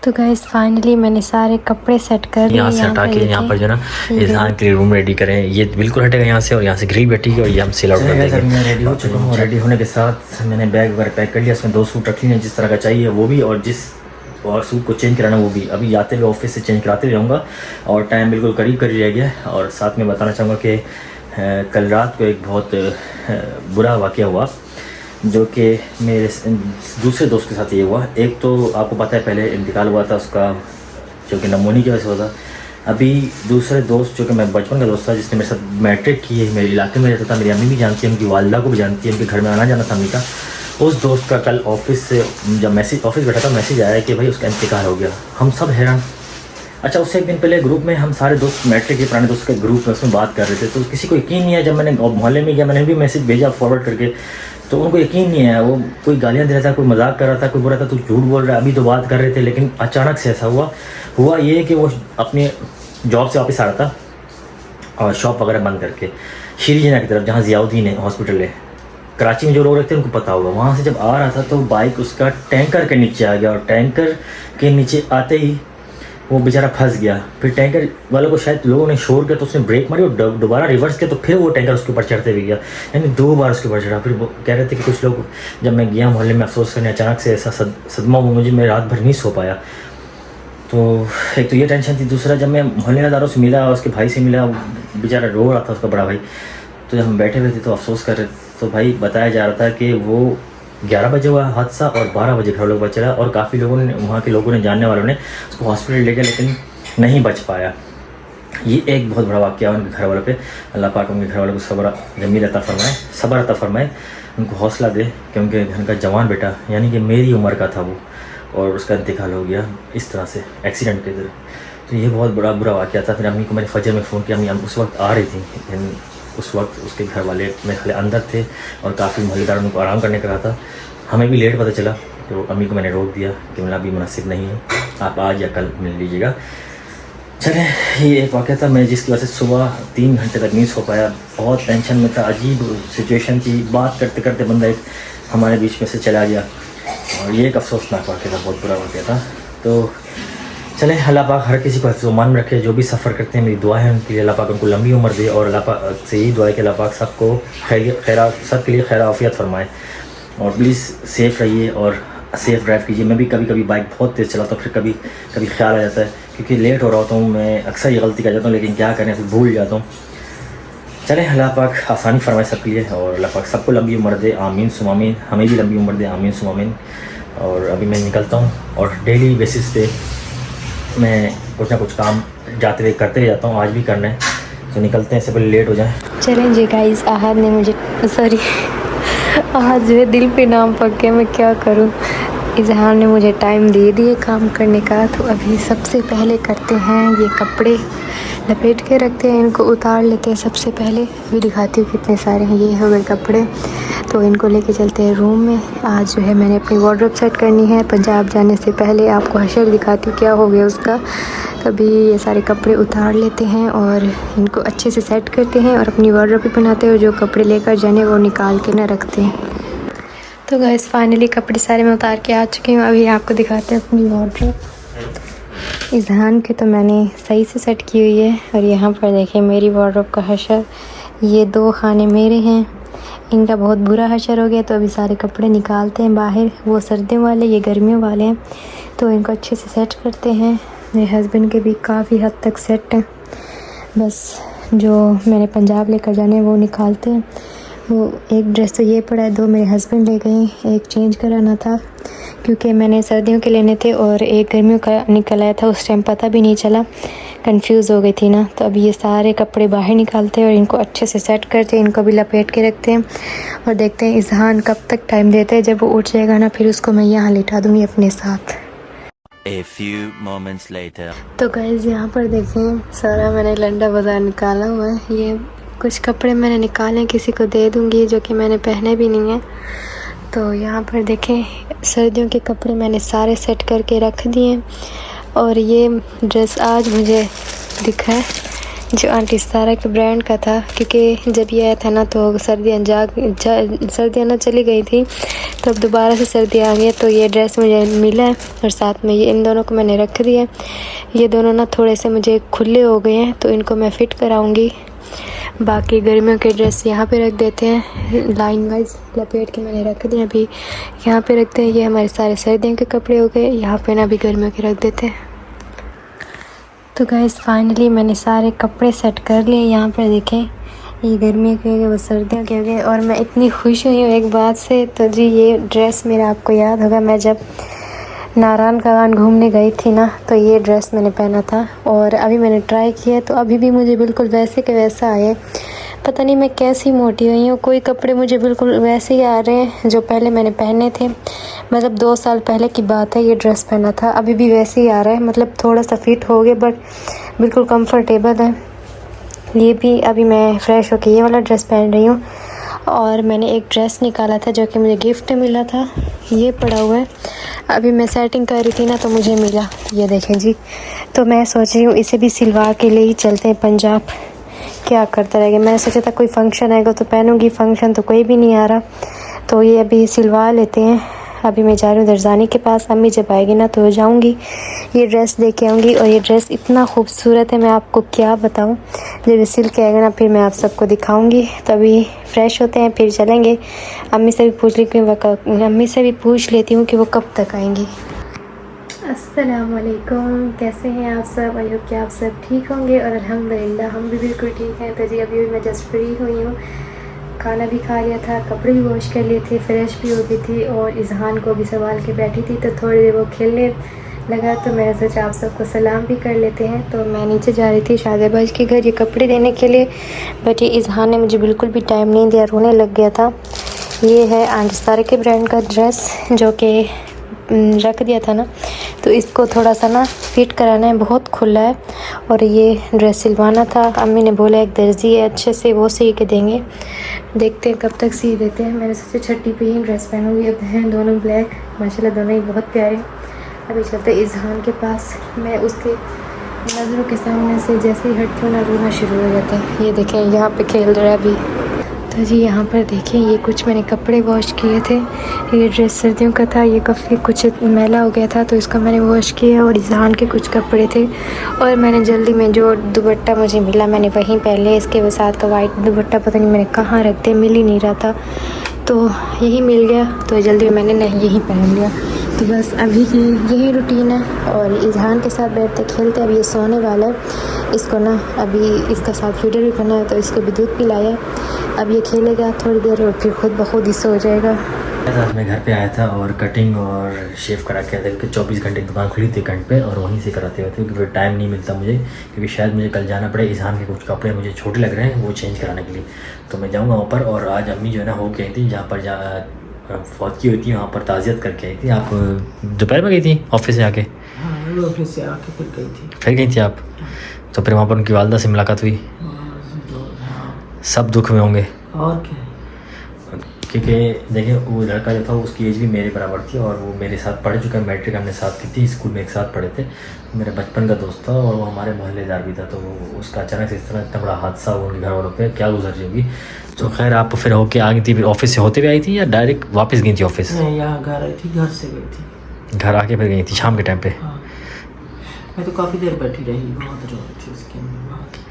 तो guys finally मैंने सारे कपड़े सेट कर लिए। यहाँ से हटा के यहाँ पर जो ना इज़हान के लिए रूम रेडी करें। ये बिल्कुल हटेगा यहाँ से, और यहाँ से ग्रिल बैठेगी और ये हम सिल आउट कर देंगे। मैं रेडी हो चुका हूँ। रेडी होने के साथ मैंने बैग वगैरह पैक कर लिया। उसमें 2 सूट रख लिए जिस तरह का चाहिए वो भी, और सूट को चेंज कराना वो भी। अभी आते हुए ऑफिस से चेंज कराते जाऊँगा और टाइम बिल्कुल करीब रह गया। और साथ में बताना चाहूँगा कि कल रात को एक बहुत बुरा वाक़या हुआ जो कि मेरे दूसरे दोस्त के साथ ये हुआ। एक तो आपको पता है पहले इंतकाल हुआ था उसका, जो कि नमूनी की वजह से हुआ था। अभी दूसरे दोस्त जो कि मैं बचपन का दोस्त था, जिसने मेरे साथ मैट्रिक की है, मेरे इलाके में रहता था, मेरी अम्मी भी जानती है, उनकी वालिदा को भी जानती है, उनके घर में आना जाना था अम्मी का। उस दोस्त का कल ऑफिस से जब ऑफिस बैठा था मैसेज आया कि भाई उसका इंतकाल हो गया। हम सब हैरान। अच्छा, उससे एक दिन पहले ग्रुप में हम सारे दोस्त मैट्रिक के पुराने दोस्त के ग्रुप में उसमें बात कर रहे थे, तो किसी को यकीन नहीं है। जब मैंने मोहल्ले में गया, मैंने भी मैसेज भेजा फॉरवर्ड करके, तो उनको यकीन नहीं है। वो कोई गालियाँ दे रहा था, कोई मजाक कर रहा था, कोई बोल रहा था तू झूठ बोल रहा है, अभी तो बात कर रहे थे। लेकिन अचानक से ऐसा हुआ ये कि वो अपने जॉब से वापस आ रहा था और शॉप वगैरह बंद करके श्री जिना की तरफ, जहाँ ज़ियाउद्दीन हॉस्पिटल है कराची में, जो लोग रहते हैं उनको पता होगा। वहाँ से जब आ रहा था तो बाइक उसका टैंकर के नीचे आ गया, और टैंकर के नीचे आते ही वो बेचारा फंस गया। फिर टैंकर वालों को शायद लोगों ने शोर किया तो उसने ब्रेक मारी और दोबारा रिवर्स किया, तो फिर वो टैंकर उसके ऊपर चढ़ते भी गया। यानी 2 बार उसके ऊपर चढ़ा। फिर वो कह रहे थे कि कुछ लोग, जब मैं गया मोहल्ले में अफसोस करने, अचानक से ऐसा सदमा हुआ मुझे, मैं रात भर नहीं सो पाया। तो एक तो ये टेंशन थी। दूसरा, जब मैं मोहल्लेदारों से मिला, उसके भाई से मिला, बेचारा रो रहा था उसका बड़ा भाई। तो जब हम बैठे हुए थे तो अफसोस कर रहे थे, तो भाई बताया जा रहा था कि वो 11 बजे हुआ हादसा और 12 बजे घर लोग बचा, और काफ़ी लोगों ने, वहाँ के लोगों ने, जानने वालों ने उसको हॉस्पिटल ले गया, लेकिन नहीं बच पाया। ये एक बहुत बड़ा वाक़या उनके घर वालों पे। अल्लाह पाक उनके घर वालों को सब्र जमील अता फरमाए, सब्र अता फरमाए, उनको हौसला दे कि उनके घर का जवान बेटा, यानी कि मेरी उम्र का था वो, और उसका इंतकाल हो गया इस तरह से एक्सीडेंट के तरह। तो ये बहुत बड़ा बुरा वाक़या था। फिर अम्मी को मैंने फजर में फ़ोन किया, अम्मी उस वक्त आ रही थी, लेकिन उस वक्त उसके घर वाले मेरे ख्याल अंदर थे और काफ़ी मोहल्लेदारों को आराम करने का कहा था। हमें भी लेट पता चला, तो अम्मी को मैंने रोक दिया कि मिलना भी मुनासिब नहीं है, आप आज या कल मिल लीजिएगा। चले, ये एक वाक़या था मैं जिसकी वजह से सुबह 3 घंटे तक नहीं सो पाया। बहुत टेंशन में था, अजीब सिचुएशन थी। बात करते करते बंदा एक हमारे बीच में से चला गया, और ये एक अफसोसनाक वाक़या था, बहुत बुरा वाक़या था। तो चले, अल्लाह पाक हर किसी को हिफ्ज़-ओ-मान में रखे। जो भी सफ़र करते हैं, मेरी दुआ है उनके लिए, अल्लाह पाक उनको लंबी उम्र दे, और अल्लाह पाक से यही दुआ है कि अल्लाह पाक सबको सबके लिए खैर आफ़ियत फरमाए। और प्लीज़ सेफ़ रहिए और सेफ़ ड्राइव कीजिए। मैं भी कभी कभी बाइक बहुत तेज़ चलाता हूँ, फिर कभी कभी ख्याल आ जाता है, क्योंकि लेट हो रहा होता हूँ मैं, अक्सर ये गलती कर जाता हूँ, लेकिन क्या करें, फिर भूल जाता हूँ। चलें, अल्लाह पाक आसानी फरमाए सबके लिए, और अल्लाह पाक सबको लंबी उम्र दे, आमीन सुम आमीन। हमें भी लंबी उम्र दे, आमीन सुम आमीन। और अभी मैं निकलता हूँ, और डेली बेसिस पे मैं कुछ ना कुछ काम जाते हुए करते जाता हूँ, आज भी करना है, तो निकलते हैं, इससे पहले लेट हो जाए। चलें जी गाइस, आहद ने मुझे आज जो है दिल पे नाम पक गया, मैं क्या करूँ। इज़हान ने मुझे टाइम दे दिए काम करने का, तो अभी सबसे पहले करते हैं ये कपड़े लपेट के रखते हैं, इनको उतार लेते हैं सबसे पहले। अभी दिखाती हूँ कितने सारे हैं। ये हो गए कपड़े, तो इनको लेके चलते हैं रूम में। आज जो है मैंने अपनी वार्डरोब सेट करनी है। पंजाब जाने से पहले आपको हशर दिखाती हूँ क्या हो गया उसका। तभी ये सारे कपड़े उतार लेते हैं और इनको अच्छे से सेट करते हैं, और अपनी वार्डरोब भी बनाते हैं, और जो कपड़े लेकर जाने वो निकाल के ना रखते हैं। तो गाइस फाइनली कपड़े सारे मैं उतार के आ चुकी हूँ। अभी आपको दिखाते हैं अपनी वार्डरोब। इज़हान के तो मैंने सही से सेट की हुई है, और यहाँ पर देखें मेरी वार्डरोब का हशर। ये 2 खाने मेरे हैं, इनका बहुत बुरा हशर हो गया, तो अभी सारे कपड़े निकालते हैं बाहर। वो सर्दियों वाले, ये गर्मियों वाले हैं, तो इनको अच्छे से सेट करते हैं। मेरे हस्बैंड के भी काफ़ी हद तक सेट हैं, बस जो मैंने पंजाब लेकर जाने वो निकालते हैं। वो एक ड्रेस तो ये पड़ा है, 2 मेरे हस्बैंड ले गए, एक चेंज कराना था क्योंकि मैंने सर्दियों के लेने थे, और एक गर्मियों का निकल आया था, उस टाइम पता भी नहीं चला, कंफ्यूज हो गई थी ना। तो अभी ये सारे कपड़े बाहर निकालते हैं और इनको अच्छे से सेट करते हैं, इनको भी लपेट के रखते हैं, और देखते हैं इज़हान कब तक टाइम देते हैं। जब वो उठ जाएगा ना, फिर उसको मैं यहाँ लिटा दूँगी अपने साथ। A few moments later. तो गाइस यहाँ पर देखें, सारा मैंने लंडा बाज़ार निकाला हुआ है। ये कुछ कपड़े मैंने निकाले, किसी को दे दूँगी जो कि मैंने पहने भी नहीं हैं। तो यहाँ पर देखें, सर्दियों के कपड़े मैंने सारे सेट करके रख दिए, और ये ड्रेस आज मुझे दिखा है जो आंटी सारा के ब्रांड का था, क्योंकि जब ये आया था ना तो सर्दियाँ ना चली गई थी, तो अब दोबारा से सर्दियाँ आ गई। तो ये ड्रेस मुझे मिला है और साथ में ये इन दोनों को मैंने रख दिया। ये दोनों ना थोड़े से मुझे खुले हो गए हैं, तो इनको मैं फ़िट कराऊंगी। बाकी गर्मियों के ड्रेस यहाँ पे रख देते हैं, लाइन वाइज लपेट के मैंने रख दिए। अभी यहाँ पे रखते हैं, ये हमारे सारे सर्दियों के कपड़े हो गए। यहाँ पे ना अभी गर्मियों के रख देते हैं। तो गाइस फाइनली मैंने सारे कपड़े सेट कर लिए। यहाँ पर देखें, ये गर्मियों के हो गए, वो सर्दियों के हो गए। और मैं इतनी खुश हुई हूँ एक बात से, तो जी ये ड्रेस मेरा आपको याद होगा, मैं जब नारायण कागान घूमने गई थी ना, तो ये ड्रेस मैंने पहना था और अभी मैंने ट्राई किया तो अभी भी मुझे बिल्कुल वैसे के वैसा आए। पता नहीं मैं कैसी मोटी हुई हूँ, कोई कपड़े मुझे बिल्कुल वैसे ही आ रहे हैं जो पहले मैंने पहने थे। मतलब 2 साल पहले की बात है, ये ड्रेस पहना था, अभी भी वैसे ही आ रहा है। मतलब थोड़ा सा फिट हो गया बट बिल्कुल कंफर्टेबल है। ये भी अभी मैं फ़्रेश होकर ये वाला ड्रेस पहन रही हूँ। और मैंने एक ड्रेस निकाला था जो कि मुझे गिफ्ट में मिला था, ये पड़ा हुआ है। अभी मैं सेटिंग कर रही थी ना तो मुझे मिला, ये देखें जी। तो मैं सोच रही हूँ इसे भी सिलवा के लिए ही चलते हैं पंजाब, क्या करता रहेगा। मैंने सोचा था कोई फंक्शन आएगा तो पहनूंगी, फंक्शन तो कोई भी नहीं आ रहा, तो ये अभी सिलवा लेते हैं। अभी मैं जा रही हूँ दरजानी के पास, अम्मी जब आएगी ना तो जाऊँगी, ये ड्रेस दे के आऊँगी। और ये ड्रेस इतना खूबसूरत है, मैं आपको क्या बताऊँ। जब ये सिल के आएगा ना फिर मैं आप सबको दिखाऊँगी। तो अभी फ़्रेश होते हैं फिर चलेंगे। अम्मी से भी पूछ लेती हूँ कि वो कब तक आएंगी। अस्सलाम वालेकुम, कैसे हैं आप सब? आई होप कि आप सब ठीक होंगे और अल्हम्दुलिल्लाह हम भी बिल्कुल ठीक हैं। तो जी अभी मैं जस्ट फ्री हुई हूँ, खाना भी खा लिया था, कपड़े भी वॉश कर लिए थे, फ्रेश भी हो गई थी और इजहान को भी संभाल के बैठी थी। तो थोड़ी देर वो खेलने लगा तो मैंने सोचा आप सबको सलाम भी कर लेते हैं। तो मैं नीचे जा रही थी शाहजहाबाज के घर ये कपड़े देने के लिए, बट ये इजहान ने मुझे बिल्कुल भी टाइम नहीं दिया, रोने लग गया था। ये है आंटी सारे के ब्रांड का ड्रेस जो कि रख दिया था ना, तो इसको थोड़ा सा ना फिट कराना है, बहुत खुला है। और ये ड्रेस सिलवाना था, अम्मी ने बोला एक दर्जी है अच्छे से वो सी के देंगे, देखते हैं कब तक सी देते हैं। मैंने सोचा छठी पे ही ड्रेस पहनूंगी। अब हैं दोनों ब्लैक, माशाल्लाह दोनों ही बहुत प्यारे। अभी चलते इजहान के पास, मैं उसके नज़रों के सामने से जैसे ही हटती हूँ ना रोना शुरू हो जाता है। ये देखें यहाँ पे खेल रहा है अभी। तो जी यहाँ पर देखें, ये कुछ मैंने कपड़े वॉश किए थे। ये ड्रेस सर्दियों का था, ये काफ़ी कुछ मैला हो गया था तो इसको मैंने वॉश किया। और इजहान के कुछ कपड़े थे और मैंने जल्दी में जो दुपट्टा मुझे मिला मैंने वहीं पहले, इसके साथ का वाइट दुपट्टा पता नहीं मैंने कहाँ रख दिया, मिल ही नहीं रहा था, तो यही मिल गया तो जल्दी में मैंने नहीं यही पहन लिया। तो बस अभी की यही रूटीन है। और इजहान के साथ बैठते खेलते, अब ये सोने वाला है, इसको ना अभी इसका साथ फीडर भी करना है तो इसको भी दूध पिलाया। अब ये खेलेगा थोड़ी देर और फिर खुद ब खुद ही सो जाएगा। आज मैं घर पे आया था और कटिंग और शेव करा के आया था, क्योंकि 24 घंटे दुकान खुली थी कंट पे और वहीं से कराते हुए थे, क्योंकि फिर टाइम नहीं मिलता मुझे, क्योंकि शायद मुझे कल जाना पड़े। इजहान के कुछ कपड़े मुझे छोटे लग रहे हैं वो चेंज कराने के लिए, तो मैं जाऊँगा वहाँ पर। और आज अम्मी जो है ना हो गई थी जहाँ पर फौत की होती है वहाँ पर ताज़ियत करके आई थी। आप दोपहर में गई थी ऑफिस से आके? हाँ, ऑफिस से आके फिर गई थी। फिर गई थी आप? तो फिर वहाँ पर उनकी वालदा से मुलाकात हुई? सब दुख में होंगे और क्या, क्योंकि देखिए वो लड़का जो था उसकी एज भी मेरे बराबर थी और वो मेरे साथ पढ़ चुका है, मैट्रिक हमने साथ की थी, स्कूल में एक साथ पढ़े थे, मेरे बचपन का दोस्त था और वो हमारे मोहल्लेदार भी था। तो उसका अचानक से इस तरह इतना बड़ा हादसा हुआ उनके घर वालों पे, क्या गुजर रही होगी। तो खैर आप फिर होके आ गई थी, ऑफिस से होते हुए आई थी या डायरेक्ट वापस गई थी ऑफिस? मैं यहाँ घर आई थी, घर से गई थी, घर आके फिर गई थी शाम के टाइम पे? हाँ। मैं तो काफ़ी देर बैठी रही, बहुत रो रही थी उसके अंदर,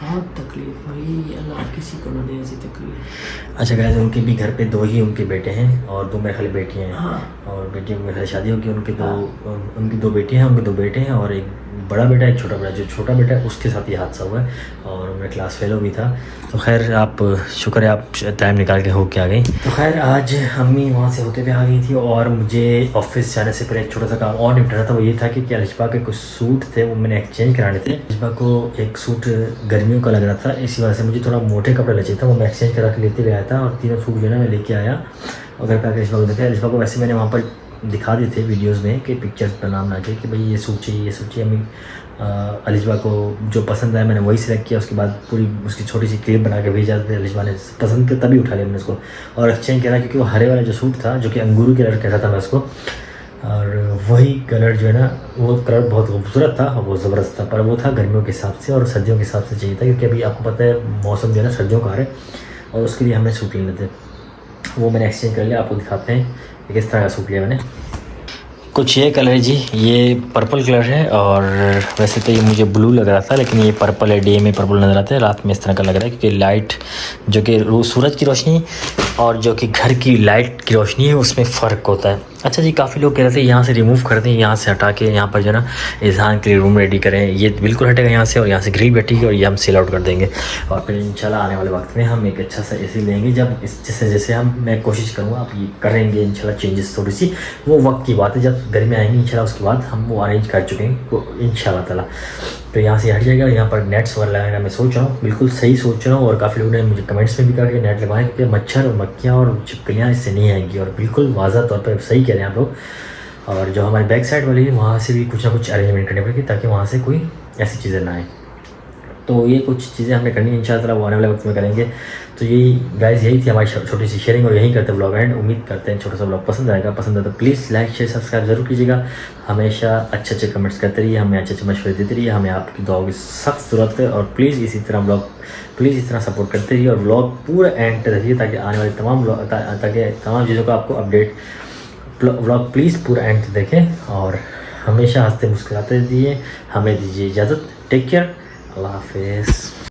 बहुत तकलीफ हुई, अल्लाह किसी को न दे ऐसी तकलीफ। अच्छा गाइस, उनके भी घर पे 2 ही उनके बेटे हैं और 2 मेरे खाली बेटियाँ हैं। हाँ। और बेटियों की मेरे खाली शादी होगी, उनकी 2 बेटियाँ हैं, उनके 2 बेटे हैं और एक बड़ा बेटा एक छोटा बेटा। जो छोटा बेटा है उसके साथ ये हादसा हुआ है और मेरा क्लास फेलो भी था। तो खैर आप शुक्र है आप टाइम निकाल के हो के आ गई। तो खैर आज अम्मी वहाँ से होते हुए आ गई थी और मुझे ऑफिस जाने से पहले एक छोटा सा काम और निपटाना था। वो ये था कि अलिशबा के कुछ सूट थे वो मैंने एक्सचेंज कराने थे। अलिशबा को एक सूट गर्मियों का लग रहा था, इसी वजह से मुझे थोड़ा मोटे कपड़े चाहिए था, वो मैं एक्सचेंज करा के लेते हुए आया था और 3 सूट जो है ना मैं लेके आया और घर पर आकर अलिशबा को देखा। अलिशबा को वैसे मैंने वहाँ पर दिखा दिए थे वीडियोस में कि पिक्चर्स पर नाम ना चाहिए कि भाई ये सूट चाहिए, ये सूट चाहिए। अम्मी अलिशबा को जो पसंद आया मैंने वही सिलेक्ट किया, उसके बाद पूरी उसकी छोटी सी क्लिप बना के भेजा था। अलिशबा ने पसंद किया तभी उठा लिया मैंने उसको और एक्सचेंज करा, क्योंकि वो हरे वाला जो सूट था जो कि अंगूरू कलर कह रहा था मैं उसको, और वही कलर जो है ना, वो कलर बहुत खूबसूरत था और बहुत ज़बरदस्त था, पर वो था गर्मियों के हिसाब से और सर्दियों के हिसाब से चाहिए था, क्योंकि अभी आपको पता है मौसम जो है ना सर्दियों का आ रहा है और उसके लिए हमें सूट लेने थे। वो मैंने एक्सचेंज कर लिया, आपको दिखाते हैं कि किस तरह का सूट लिया मैंने। कुछ ये कलर है जी, ये पर्पल कलर है और वैसे तो ये मुझे ब्लू लग रहा था, लेकिन ये पर्पल है, डे में पर्पल नज़र आता है, रात में इस तरह का लग रहा है, क्योंकि लाइट जो कि सूरज की रोशनी और जो कि घर की लाइट की रोशनी है उसमें फ़र्क होता है। अच्छा जी, काफ़ी लोग कह रहे थे यहाँ से रिमूव कर दें, यहाँ से हटा के यहाँ पर जो है ना इज़हान के लिए रूम रेडी करें, ये बिल्कुल हटेगा यहाँ से और यहाँ से ग्रिल बैठेगी और ये हम सेल आउट कर देंगे। और फिर इंशाल्लाह आने वाले वक्त में हम एक अच्छा सा एसी लेंगे, जब जैसे जैसे मैं कोशिश करूँगा आप ये करेंगे इंशाल्लाह चेंजेस थोड़ी सी, वो वक्त की बात है, जब घर में आएंगे इंशाल्लाह उसके बाद हम वो अरेंज कर चुके हैं इंशाल्लाह ताला। तो यहाँ से हट जाएगा, यहाँ पर नेट्स वगैरह लगाना मैं सोच रहा हूँ, बिल्कुल सही सोच रहा हूँ। और काफ़ी लोगों ने मुझे कमेंट्स में भी कहा कि नेट लगवाएं, क्योंकि मच्छर और मक्खियाँ और छिपकलियाँ इससे नहीं आएंगी, और बिल्कुल वाज़ह तौर पर सही कह रहे हैं आप लोग। और जो हमारी बैक साइड वाली है वहाँ से भी कुछ ना कुछ अरेंजमेंट करनी पड़ेगी, ताकि वहाँ से कोई ऐसी चीज़ें ना आए। तो ये कुछ चीज़ें हमने करनी है इंशाल्लाह, वो आने वाले वक्त में करेंगे। तो यही गाइस, यही थी हमारी छोटी सी शेयरिंग और यही करते ब्लॉग एंड। उम्मीद करते हैं छोटा सा ब्लॉग पसंद आएगा। पसंद आए तो प्लीज़ लाइक शेयर सब्सक्राइब ज़रूर कीजिएगा। हमेशा अच्छे अच्छे कमेंट्स करते रहिए, हमें अच्छे अच्छे मशवरे देते रहिए, हमें आपकी दुआओं की सख्त ज़रूरत है। और प्लीज़ इसी तरह ब्लॉग प्लीज़ इस तरह सपोर्ट करते रहिए और ब्लॉग पूरा एंड तक देखिए, ताकि आने वाली तमाम चीज़ों का आपको अपडेट। ब्लॉग प्लीज़ पूरा एंड तक देखें और हमेशा हंसते मुस्कुराते रहिए। हमें दीजिए इजाज़त। टेक केयर, अल्लाह हाफिज़।